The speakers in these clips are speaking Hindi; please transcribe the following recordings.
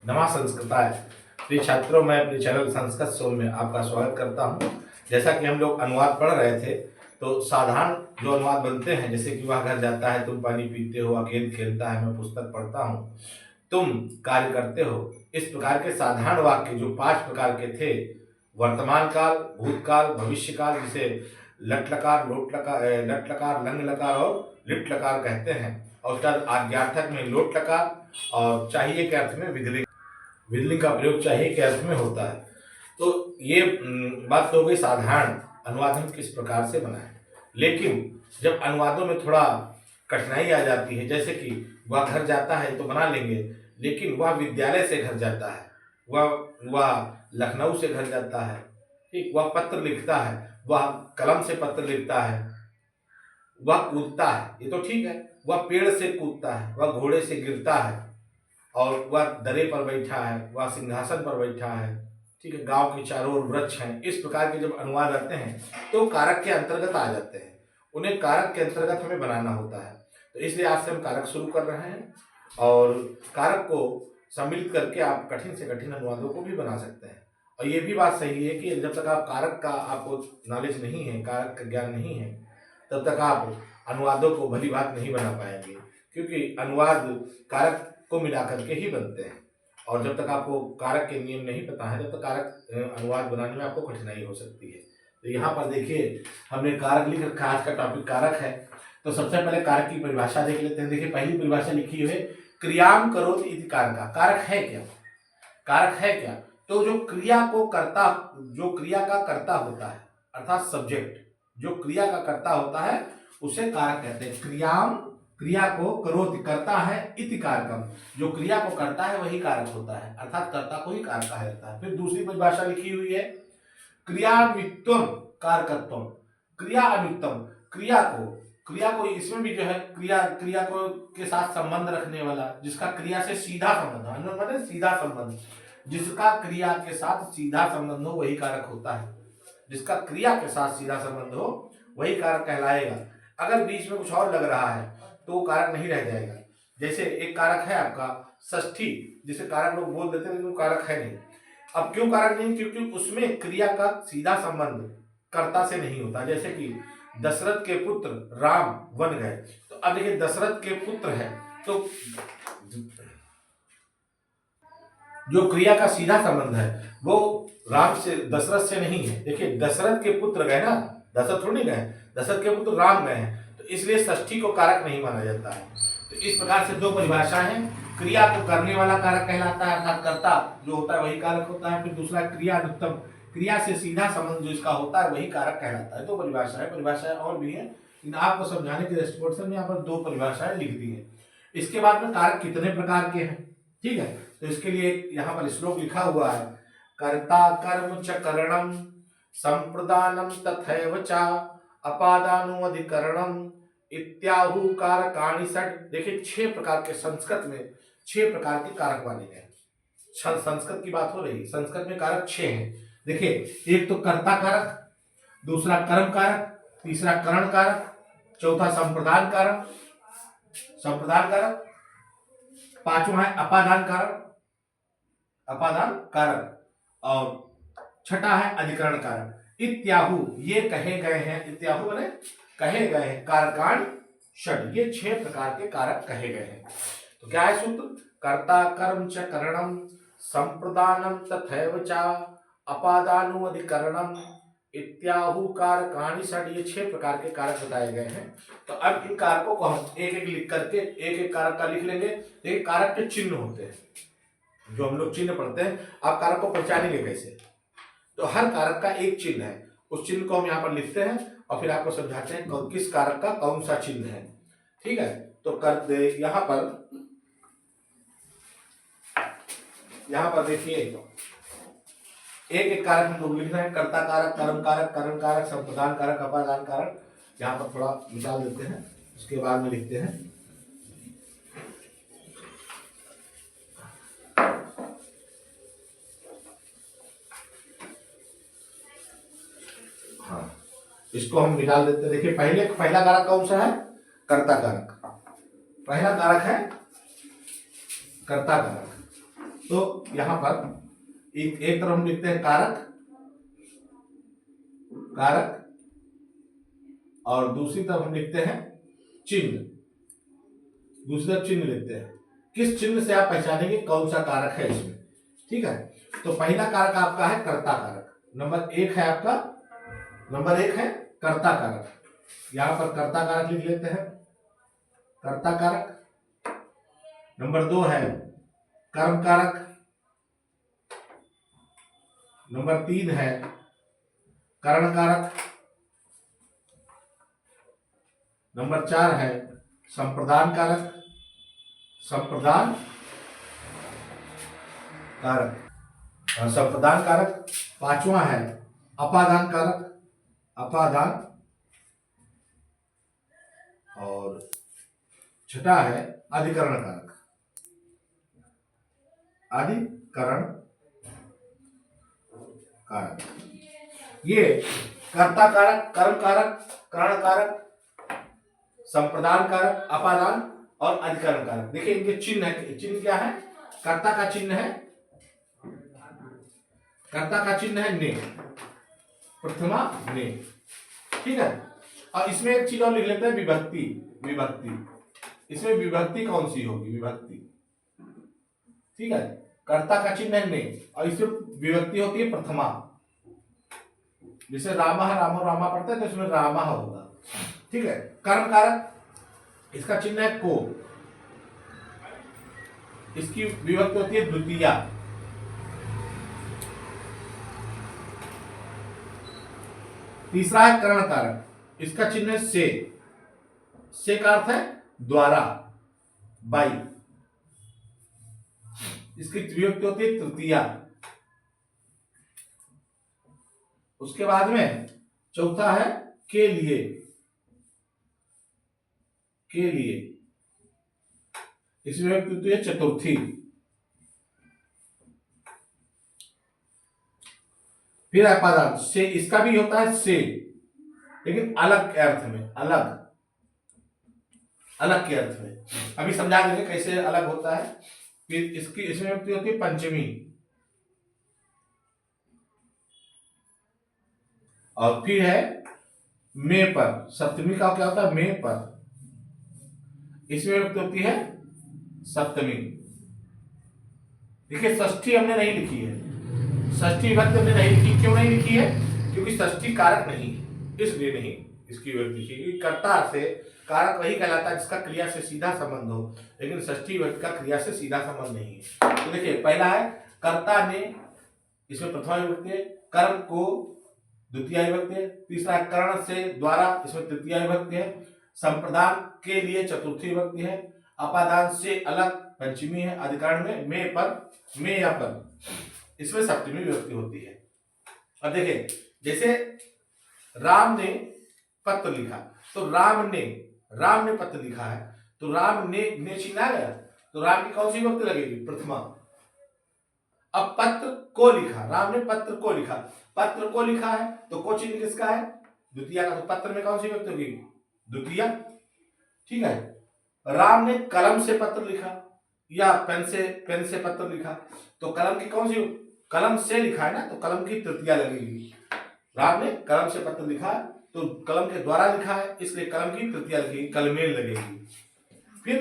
नमा संस्कृताय। प्रिय छात्रों, मैं अपने चैनल संस्कृत शो में आपका स्वागत करता हूं। जैसा कि हम लोग अनुवाद पढ़ रहे थे, तो साधारण जो अनुवाद बनते हैं, जैसे कि वह घर जाता है, तुम पानी पीते हो, गेंद खेलता है, मैं पुस्तक पढ़ता हूं, तुम कार्य करते हो। इस प्रकार के साधारण वाक्य जो 5 प्रकार के थे, वर्तमान काल, भूतकाल, भविष्य काल, जिसे लट लकार, लोट लकार, लट लकार, लंग लकार और लिट लकार कहते हैं, और उसका आज्ञार्थक में लोट लकार और चाहिए के अर्थ में विधिलिंग का प्रयोग चाहिए के अर्थ में होता है। तो ये बात तो हो गई साधारण अनुवाद हम किस प्रकार से बनाएं। लेकिन जब अनुवादों में थोड़ा कठिनाई आ जाती है, जैसे कि वह घर जाता है तो बना लेंगे, लेकिन वह विद्यालय से घर जाता है, वह लखनऊ से घर जाता है, ठीक, वह पत्र लिखता है, वह कलम से पत्र लिखता है, वह कूदता है, ये तो ठीक है, वह पेड़ से कूदता है, वह घोड़े से गिरता है, और वह दरे पर बैठा है, वह सिंहासन पर बैठा है, ठीक है, गांव के चारों ओर वृक्ष हैं। इस प्रकार के जब अनुवाद आते हैं तो कारक के अंतर्गत आ जाते हैं, उन्हें कारक के अंतर्गत हमें बनाना होता है। तो इसलिए आज से हम कारक शुरू कर रहे हैं, और कारक को सम्मिलित करके आप कठिन से कठिन अनुवादों को भी बना सकते हैं। और ये भी बात सही है कि जब तक आप कारक का आपको नॉलेज नहीं है, कारक का ज्ञान नहीं है, तब तक आप अनुवादों को भली बात नहीं बना पाएंगे, क्योंकि अनुवाद कारक को मिला करके ही बनते हैं। और जब तक आपको कारक के नियम नहीं पता है, तब तक कारक अनुवाद बनाने में आपको कठिनाई हो सकती है। तो यहाँ पर देखिए, हमने कारक लिख रखा, आज का टॉपिक कारक है। तो सबसे पहले कारक की परिभाषा देख लेते हैं। देखिए, पहली परिभाषा लिखी हुई है, क्रियाम करोति इति कारका। कारक है क्या? कारक है क्या? तो जो क्रिया को करता, जो क्रिया का कर्ता होता है, अर्थात सब्जेक्ट, जो क्रिया का कर्ता होता है उसे कारक कहते हैं। क्रियाम, क्रिया को करोति, करता है, इति कारकम, जो क्रिया को करता है वही कारक होता है, अर्थात कर्ता को ही कारक कहा जाता है। फिर दूसरी परिभाषा लिखी हुई है, क्रियान्वित्वम कारकत्वम। क्रिया अन्वित्वम, क्रिया को इसमें भी जो है, क्रिया को के साथ संबंध रखने वाला, जिसका क्रिया से सीधा संबंध, मतलब सीधा संबंध, जिसका क्रिया के साथ सीधा संबंध हो वही कारक होता है। जिसका क्रिया के साथ सीधा संबंध हो वही कारक कहलाएगा। अगर बीच में कुछ और लग रहा है तो वो कारक नहीं रह जाएगा। जैसे एक कारक है आपका षष्ठी, जिसे कारक लोग बोल देते हैं, लेकिन वो कारक है नहीं। अब क्यों कारक नहीं? क्योंकि उसमें क्रिया का सीधा संबंध कर्ता से नहीं होता। जैसे कि दशरथ के पुत्र राम वन गए, तो अब देखिए, दशरथ के पुत्र है तो जो क्रिया का सीधा संबंध है वो राम से, दशरथ से नहीं है। देखिए, दशरथ के पुत्र गए ना, दशरथ थोड़ी गए, दशरथ के पुत्र राम गए हैं, तो इसलिए षष्ठी को कारक नहीं माना जाता है। तो इस प्रकार से दो परिभाषा है, क्रिया को करने वाला कारक कहलाता है, अर्थात कर्ता जो होता है वही कारक होता है। फिर दूसरा क्रिया अनुत्तम, क्रिया से सीधा संबंध जो इसका होता है वही कारक कहलाता है। दो परिभाषा है, परिभाषाएं और भी है, लेकिन आपको समझाने के दृष्टिकोण से यहाँ पर दो परिभाषाएं लिख दी है। इसके बाद में कारक कितने प्रकार के हैं, ठीक है, तो इसके लिए यहाँ पर श्लोक लिखा हुआ है, कर्ता कर्म च करणम संप्रदानम तथैव च अपादानो अधिकरणम इत्याहु कारकाणि षट्। देखिए, 6 प्रकार के, संस्कृत में 6 प्रकार के कारक माने गए। संस्कृत की बात हो रही, संस्कृत में कारक 6 हैं। देखिए, एक तो कर्ता कारक, दूसरा कर्म कारक, तीसरा करण कारक, चौथा संप्रदान कारक, पांचवा है अपादान कारक, और छठा है अधिकरण कारक। इत्याहु, ये कहे गए हैं, इत्याहु माने कहे गए हैं, कारकाण षट, ये 6 प्रकार के कारक कहे गए हैं। तो क्या है सूत्र? कर्ता कर्म च करणम संप्रदानम तथैव च अपादानो अधिकरणम इत्याहु कारकाणि षट, ये 6 प्रकार के कारक बताए गए हैं। तो अब इन कारकों को हम एक एक लिख करके एक एक कारक का लिख लेंगे। एक कारक के चिन्ह होते हैं, जो हम लोग चिन्ह पढ़ते हैं। आप कारक को पहचानेंगे कैसे? तो हर कारक का एक चिन्ह है, उस चिन्ह को हम यहाँ पर लिखते हैं और फिर आपको समझाते हैं किस कारक का कौन सा चिन्ह है, ठीक है। तो कर दे, यहाँ पर देखिए, एक एक कारक हम लोग लिख रहे हैं, कर्ता कारक, कर्म कारक, करण कारक, संप्रदान कारक, अपादान कारक। यहाँ पर थोड़ा निकाल देते हैं, उसके बाद में लिखते हैं। हाँ, इसको हम निकाल देते हैं। देखिए, पहला कारक कौन सा है? कर्ता कारक। पहला कारक है कर्ता कारक। तो यहाँ पर एक तरफ हम लिखते हैं कारक, कारक, और दूसरी तरफ हम लिखते हैं चिन्ह, दूसरी तरफ चिन्ह लिखते हैं। किस चिन्ह से आप पहचानेंगे कौन सा कारक है इसमें, ठीक है। तो पहला कारक आपका है कर्ता कारक, नंबर एक है आपका, नंबर एक है कर्ता कारक। यहां पर कर्ता कारक लिख लेते हैं, कर्ता कारक। नंबर दो है कर्म कारक, नंबर तीन है करण कारक, नंबर चार है संप्रदान कारक, संप्रदान कारक, संप्रदान कारक। पांचवा है अपादान कारक, अपादान, और छठा है अधिकरण कारक, अधिकरण कारक। ये कर्ता कारक, कर्म कारक, करण कारक, संप्रदान कारक, अपादान और अधिकरण कारक। देखिए इनके चिन्ह है, चिन्ह क्या है? कर्ता का चिन्ह है, कर्ता का चिन्ह है ने, प्रथमा ने, ठीक है। और इसमें एक चीज और लिख लेते हैं विभक्ति, विभक्ति। इसमें विभक्ति कौन सी होगी? विभक्ति, ठीक है। कर्ता का चिन्ह है ने और इसमें विभक्ति होती है प्रथमा। जैसे रामा रामो रामा पढ़ते हैं तो इसमें रामा होगा, ठीक है। कर्म कारक, इसका चिन्ह है को, इसकी विभक्ति होती है द्वितीया। तीसरा है करण कारक, इसका चिन्ह है से का अर्थ है द्वारा, बाई। इसकी विभक्ति होती है तृतीया। उसके बाद में चौथा है के लिए, के लिए, इसमें विभक्ति होती है चतुर्थी। फिर अपादान से, इसका भी होता है से, लेकिन अलग के अर्थ में, अलग, अलग के अर्थ में। अभी समझा देंगे कैसे अलग होता है। फिर इसकी इसमें विभक्ति होती है पंचमी, और फिर है मे पर, सप्तमी का क्या होता है? मे पर, इसमें विभक्ति होती है सप्तमी। देखिए षष्ठी हमने नहीं लिखी है, षष्ठी विभक्ति हमने नहीं लिखी। क्यों नहीं लिखी है? क्योंकि षष्ठी कारक नहीं है, इसलिए नहीं इसकी विभक्ति की। कर्ता से कारक वही कहलाता है जिसका क्रिया से सीधा संबंध हो, लेकिन षष्ठी विभक्ति का क्रिया से सीधा संबंध नहीं है। तो देखिए पहला है कर्ता ने, इसमें प्रथमा विभक्ति है। कर्म को द्वितीय विभक्ति है। तीसरा है कर्ण से द्वारा, इसमें तृतीय विभक्ति है। संप्रदान के लिए चतुर्थी विभक्ति है। अपादान से अलग पंचमी है। अधिकरण में मे पर, मे या पर, इसमें सप्तमी विभक्ति होती है। और देखिए जैसे राम ने पत्र लिखा, तो राम ने पत्र लिखा है, तो राम ने छीना गया, तो राम की कौन सी विभक्ति लगेगी? प्रथमा। अब पत्र को लिखा, राम ने पत्र को लिखा, पत्र को लिखा है तो को चिन्ह किसका है? द्वितीय का। तो पत्र में कौन सी विभक्ति होगी? द्वितीय, ठीक है। राम ने कलम से पत्र लिखा या पेन से पत्र लिखा, तो कलम की कौन सी, कलम से लिखा है ना, तो कलम की तृतीया लगेगी। राम ने कलम से पत्र लिखा तो कलम के द्वारा लिखा है, इसलिए कलम की तृतीया लगेगी, कलमेल लगेगी। फिर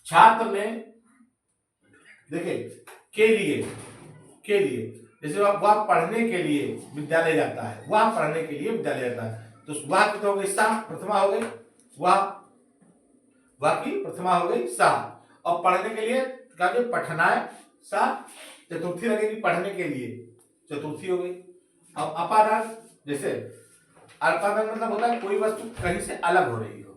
छात्र ने, देखिए के लिए, जैसे वह पढ़ने के लिए विद्यालय जाता है, वह पढ़ने के लिए विद्यालय जाता है, तो वह कितना हो गई? सा, प्रथमा हो गई। वह की प्रथमा हो गई सा। और पढ़ने के लिए क्या? पठनाय, सा, चतुर्थी लगेगी, पढ़ने के लिए चतुर्थी हो गई। अब अपादान, जैसे अपादान मतलब होता है कोई वस्तु कहीं से अलग हो रही हो,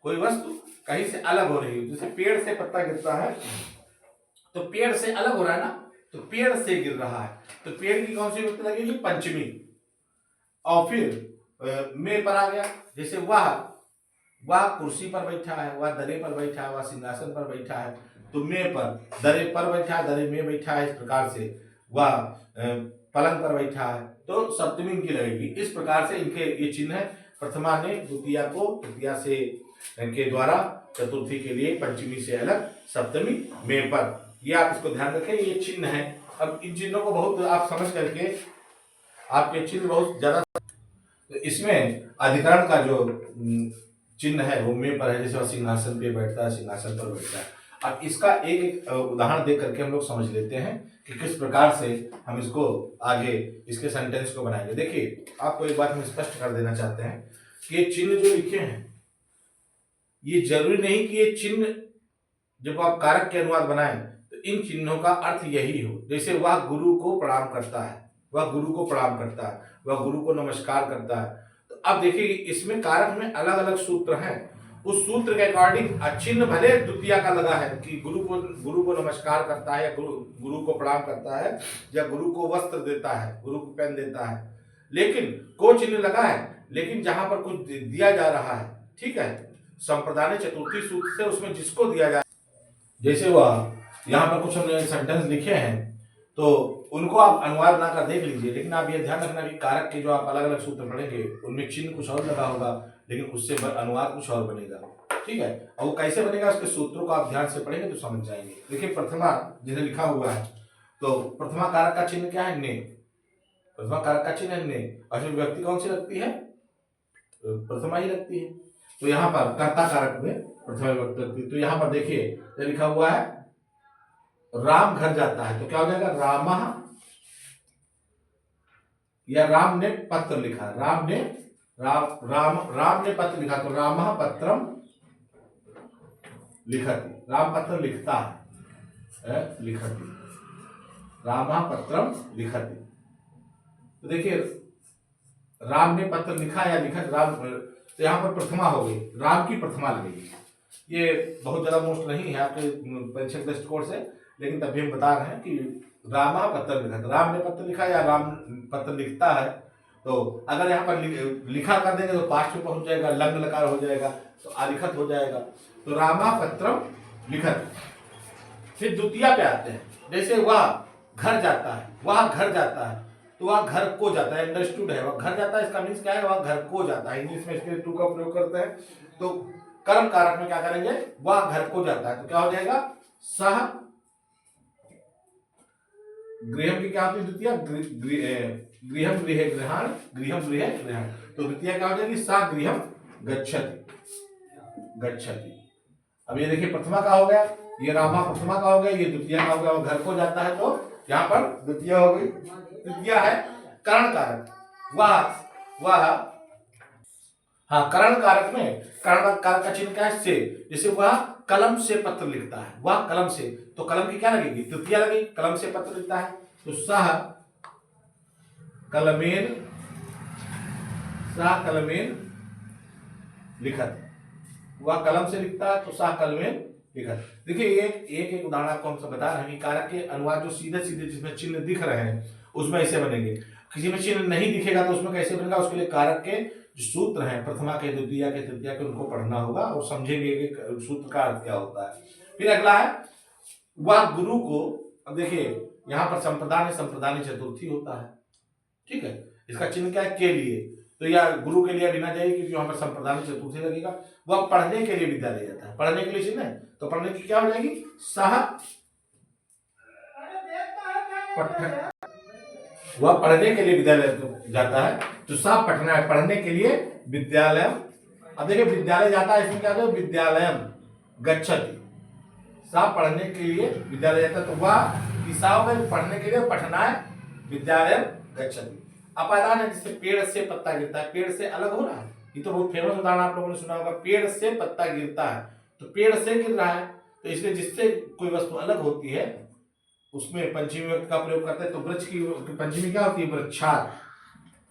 कोई वस्तु कहीं से अलग हो रही हो। जैसे पेड़ से पत्ता गिरता है, तो पेड़ से अलग हो रहा है ना, तो पेड़ से गिर रहा है, तो पेड़ की कौन सी विभक्ति लगेगी? पंचमी। और फिर मे पर आ गया, जैसे वह कुर्सी पर बैठा है, वह दरे पर बैठा है, वह सिंहासन पर बैठा है, तो मे पर, दरे पर बैठा है, दरे में बैठा है, इस प्रकार से वह पलंग पर बैठा है, तो सप्तमी इनकी लगेगी। इस प्रकार से इनके ये चिन्ह है। प्रथमा ने द्वितीया को तृतीया से के द्वारा, चतुर्थी के लिए पंचमी से अलग, सप्तमी में पर। ये आप इसको ध्यान रखें, ये चिन्ह है। अब इन चिन्हों को बहुत आप समझ करके, आपके चिन्ह बहुत ज्यादा, तो इसमें अधिकरण का जो चिन्ह है वो में पर है। जैसे वह सिंहासन पे बैठता है, सिंहासन पर बैठता है। अब इसका एक एक उदाहरण देख करके हम लोग समझ लेते हैं कि किस प्रकार से हम इसको आगे इसके सेंटेंस को बनाएंगे। देखिए, आपको एक बात हम स्पष्ट कर देना चाहते हैं कि ये चिन्ह जो लिखे हैं, ये जरूरी नहीं कि ये चिन्ह जब आप कारक के अनुवाद बनाएं तो इन चिन्हों का अर्थ यही हो। जैसे वह गुरु को प्रणाम करता है, वह गुरु को प्रणाम करता है, वह गुरु को नमस्कार करता है। तो अब देखिए, इसमें कारक में अलग अलग सूत्र हैं। उस सूत्र के अकॉर्डिंग चिन्ह भले द्वितीय का लगा है कि गुरु को नमस्कार करता है, या गुरु को प्रणाम करता है, या गुरु को वस्त्र देता है, गुरु को पेन देता है, लेकिन को चिन्ह लगा है। लेकिन जहां पर कुछ दिया जा रहा है, ठीक है, संप्रदाय चतुर्थी सूत्र से उसमें जिसको दिया जाए, जैसे वह यहाँ पर कुछ हमने सेंटेंस लिखे हैं तो उनको आप अनुवाद ना कर देख लीजिए। लेकिन आप ये ध्यान रखना कि कारक के जो आप अलग अलग सूत्र पढ़ेंगे उनमें चिन्ह कुछ और लगा होगा, लेकिन उससे अनुवाद कुछ और बनेगा, ठीक है। और वो कैसे बनेगा, उसके सूत्रों को आप ध्यान से पढ़ेंगे तो समझ जाएंगे। देखिए, प्रथमा जिसे लिखा हुआ है, तो प्रथमा कारक का चिन्ह क्या है, ने। प्रथमा कारक का चिन्ह है ने, और व्यक्ति कौन सी लगती है, प्रथमा ही लगती है। तो यहाँ पर कर्ता कारक में प्रथमा विभक्ति लगती है। तो यहाँ पर देखिए लिखा हुआ है राम घर जाता है, तो क्या हो जाएगा, रामा, या राम ने पत्र लिखा, राम ने पत्र लिखा, तो राम पत्रम लिखति, राम पत्र लिखता है, लिखति, राम पत्रम लिखति। तो देखिए, राम ने पत्र लिखा या लिखत, राम, तो यहाँ पर प्रथमा हो गई, राम की प्रथमा लगेगी। ये बहुत ज्यादा मोस्ट नहीं है आपके परीक्षा दृष्टिकोण से, लेकिन तभी हम बता रहे हैं कि रामा पत्र लिखा, राम ने पत्र लिखा या राम पत्र लिखता है। तो अगर यहाँ पर लिखा कर देंगे तो पास्ट में पहुंच जाएगा, लंग लकार हो जाएगा, तो अलिखत हो जाएगा। तो रामा पत्रम लिखत। फिर द्वितीय पे आते हैं, जैसे वह घर जाता है, वह घर जाता है, तो वह घर को जाता है, अंडरस्टूड है, वह घर जाता है, इसका मीन्स क्या है, वह घर को जाता है। इंग्लिश में इसके टू का प्रयोग करते हैं। तो कर्म कारक में क्या करेंगे, वह घर को जाता है, तो क्या हो जाएगा, सह, गृहम की क्या होती है द्वितीय, गृहम गृह गृहाण, गृहम गृह गृहाण। तो द्वितीय क्या हो जाएगी, सा गृहम गच्छति, गच्छति। अब ये देखिए, प्रथमा का हो गया, ये रामा प्रथमा का हो गया, ये द्वितीय का हो गया, वो घर को जाता है, तो यहाँ पर द्वितीय हो गई। तृतीय है करण कारक, वह हाँ, करण कारक में करण कारक का चिन्ह क्या है, से। जैसे वह कलम से पत्र लिखता है, वह कलम से, तो कलम की क्या लगेगी, तृतीय लगेगी, कलम से पत्र लिखता है, तो सह कलमेन, सह कलमेन लिखत, वह कलम से लिखता है, तो सह कलमेन लिखत। देखिए, एक उदाहरण आपको हम सब बता रहे हैं कि कारक के अनुवाद जो सीधे सीधे जिसमें चिन्ह दिख रहे हैं उसमें ऐसे बनेंगे। किसी में चिन्ह नहीं दिखेगा तो उसमें कैसे बनेगा, उसके लिए कारक के जो सूत्र हैं, प्रथमा के, द्वितीय के, तृतीय के, उनको पढ़ना होगा और समझेंगे कि सूत्र का अर्थ क्या होता है। फिर अगला है वह गुरु को। अब देखिए, यहाँ पर संप्रदाय चतुर्थी होता है, ठीक है, इसका चिन्ह क्या है, के लिए, तो या गुरु के लिए बिना जाइए क्योंकि वहां पर संप्रदाय चतुर्थी लगेगा। वह पढ़ने के लिए विद्यालय जाता है, पढ़ने के लिए चिन्ह है, तो पढ़ने की क्या हो जाएगी, सह पठन, वह पढ़ने के लिए विद्यालय जाता है, तो सह पठना है, पढ़ने के लिए विद्यालय। अब देखिए, विद्यालय जाता है, इसमें क्या होता है, विद्यालयम गच्छति, सह पढ़ने के लिए विद्यालय जाता है, तो वह ईसा में पढ़ने के लिए, पठना है, विद्यालय गच्छति। अपादान है, जिससे पेड़ से पत्ता गिरता है, पेड़ से अलग हो रहा है, ये तो बहुत फेमस उदाहरण आप लोगों ने सुना होगा, पेड़ से पत्ता गिरता है, तो पेड़ से गिर रहा है, तो इसलिए जिससे कोई वस्तु अलग होती है उसमें पंचमी विभक्ति का प्रयोग करते हैं। तो वृक्ष की पंचमी क्या होती है, वृक्षात,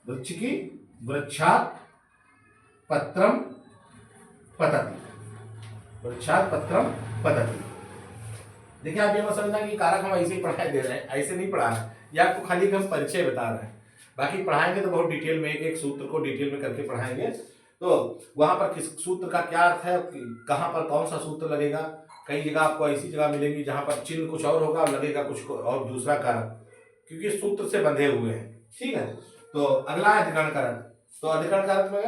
वृक्ष की वृक्षात पत्रम पतति, वृक्षात पत्रम पतति। देखिए, आप ये मत समझना कि कारक हम ऐसे ही पढ़ाई दे रहे हैं, ऐसे नहीं पढ़ा है, ये आपको खाली हम परिचय बता रहे हैं। बाकी पढ़ाएंगे तो बहुत डिटेल में, एक एक सूत्र को डिटेल में करके पढ़ाएंगे। तो वहां पर किस सूत्र का क्या अर्थ है, कहां पर कौन सा सूत्र लगेगा। कई जगह आपको ऐसी जगह मिलेंगी जहां पर चिन्ह कुछ और होगा, लगेगा कुछ और दूसरा कारक, क्योंकि सूत्र से बंधे हुए हैं, ठीक है। तो अगला है अधिकरण कारक। तो अधिकरण कारक में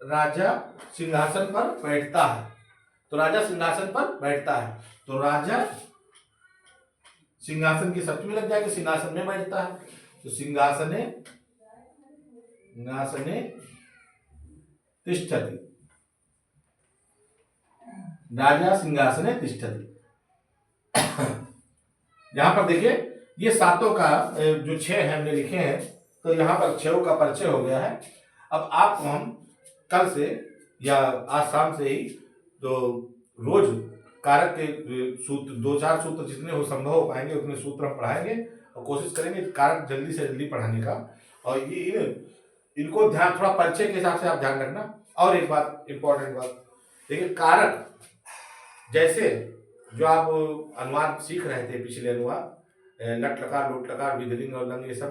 राजा सिंहासन पर बैठता है, तो राजा सिंहासन पर बैठता है, तो राजा सिंहासन की सप्तमी लग जाएगी, सिंहासन में बैठता है, तो सिंहासने सिंहासने तिष्ठति, राजा सिंहासने तिष्ठति। यहां पर देखिए ये सातों का जो 6 है हमने लिखे हैं, तो यहाँ पर 6 का परिचय हो गया है। अब आपको हम कल से या आज शाम से ही तो रोज कारक के सूत्र 2-4 सूत्र जितने हो संभव हो पाएंगे उतने सूत्र हम पढ़ाएंगे और कोशिश करेंगे कारक जल्दी से जल्दी पढ़ाने का। और ये इनको ध्यान थोड़ा परिचय के हिसाब से आप ध्यान रखना। और एक बात इंपॉर्टेंट बात देखिए, कारक जैसे जो आप अनुवाद सीख रहे थे पिछले अनुवाद लट लकार लोट लकार विधिलिंग और लंग ये सब,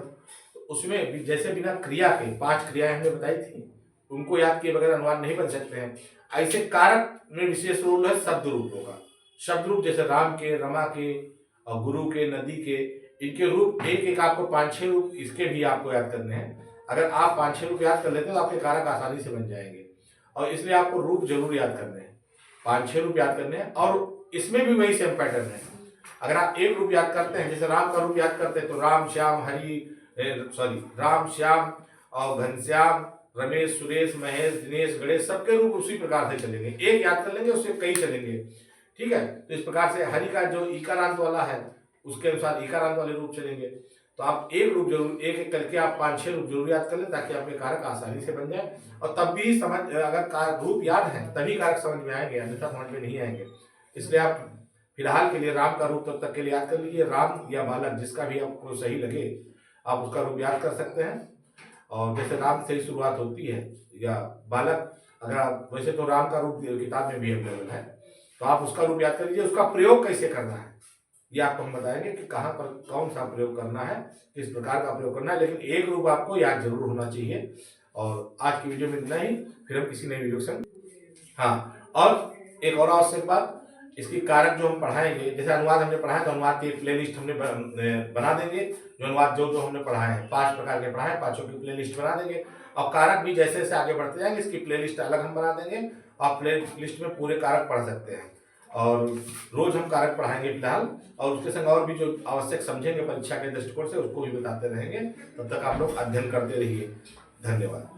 तो उसमें जैसे बिना क्रिया के 5 क्रियाएं हमने बताई थी, उनको याद किए बगैर अनुवाद नहीं बन सकते हैं। ऐसे कारक में विशेष रूल है शब्द रूपों का। शब्द रूप जैसे राम के, रमा के और गुरु के, नदी के, इनके रूप एक एक आपको 5-6 रूप इसके भी आपको याद करने हैं। अगर आप 5-6 रूप याद कर लेते हैं तो आपके कारक आसानी से बन जाएंगे। और इसलिए आपको रूप जरूर याद करने हैं, 5-6 रूप याद करने हैं। और इसमें भी वही सेम पैटर्न है। अगर आप एक रूप याद करते हैं, जैसे राम का रूप याद करते हैं तो राम श्याम राम श्याम और घनश्याम, रमेश, सुरेश, महेश, दिनेश, गणेश, सबके रूप उसी प्रकार से चलेंगे। एक याद कर लेंगे उससे कई चलेंगे, ठीक है। तो इस प्रकार से हरि का जो ईकारांत वाला है उसके अनुसार ईकारांत वाले रूप चलेंगे। तो आप एक रूप जरूर एक एक करके आप 5-6 रूप जरूर याद कर लें ताकि आपके कारक आसानी से बन जाए। और तब भी समझ, अगर रूप याद है तभी कारक समझ में आएंगे, अन्यथा समझ में नहीं आएंगे। इसलिए आप फिलहाल के लिए राम का रूप तब तक के लिए याद कर लीजिए। राम या बालक जिसका भी आपको सही लगे आप उसका रूप याद कर सकते हैं। और जैसे राम से ही शुरुआत होती है या बालक, अगर आप वैसे तो राम का रूप किताब में भी अवेलेबल है, तो आप उसका रूप याद कर लीजिए। उसका प्रयोग कैसे करना है ये आपको हम बताएंगे कि कहाँ पर कौन सा प्रयोग करना है, किस प्रकार का प्रयोग करना है, लेकिन एक रूप आपको याद जरूर होना चाहिए। और आज की वीडियो में इतना ही, फिर हम किसी नई वीडियो से। हाँ, और एक और आवश्यक बात, इसकी कारक जो हम पढ़ाएंगे, जैसे अनुवाद हमने पढ़ा है तो अनुवाद की प्लेलिस्ट हमने बना देंगे। जो अनुवाद जो हमने पढ़ाए हैं 5 प्रकार के पढ़ाए, 5 की प्लेलिस्ट बना देंगे। और कारक भी जैसे जैसे आगे बढ़ते जाएंगे इसकी प्लेलिस्ट अलग हम बना देंगे। आप प्लेलिस्ट में पूरे कारक पढ़ सकते हैं और रोज हम कारक पढ़ाएंगे फिलहाल। और उसके संग और भी जो आवश्यक समझेंगे परीक्षा के दृष्टिकोण से उसको भी बताते रहेंगे। तब तक आप लोग अध्ययन करते रहिए। धन्यवाद।